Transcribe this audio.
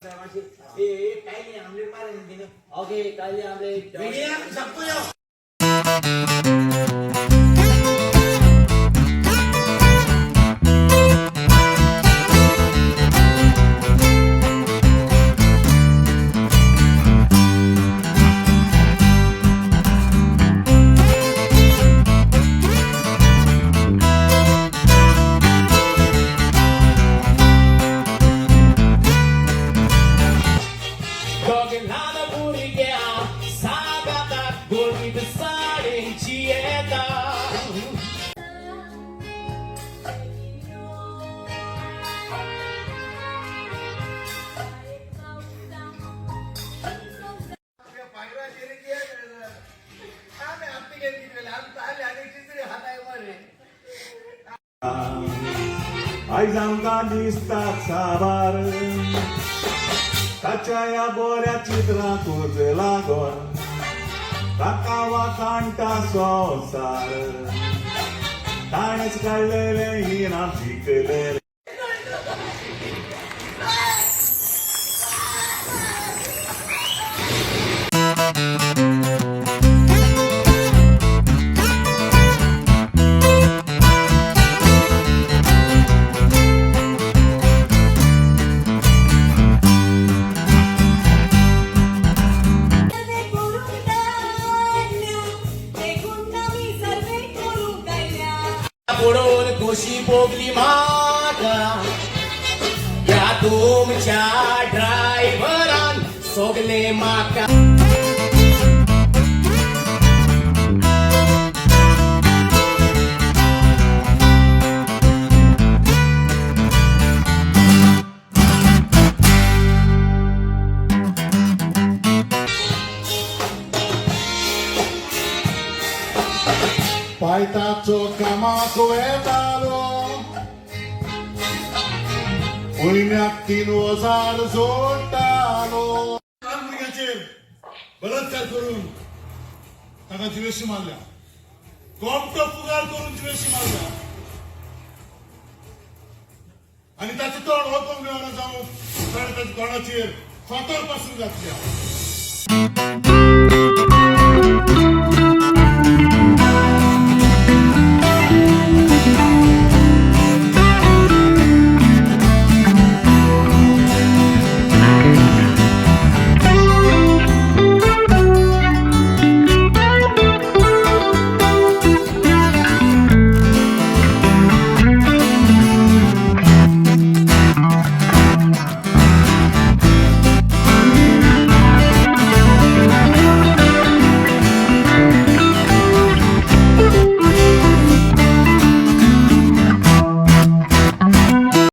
कायली omelette मारे okay कायली omelette सबको आई जाऊंगा दिसतात साबार ताच्या या बोऱ्या चित्रा तुझला गोर काकावा कांटा संसार ताणच काढलेले ही ना शिकलेले पुढून खुशी बोगली मागा या तुमच्या ड्रायव्हरान सोगले माका Paitacho kamako etalo Ulimyaktin ozar zotalo मुलग्याचे बलात्कार करून त्याला जीवेशी मारल्या कॉप्ट पुगार करून जीवेशी मारल्या आणि त्याचे तोंड होतो घेऊन जाऊन त्याच्या तोंडाची फातर पासून घातल्या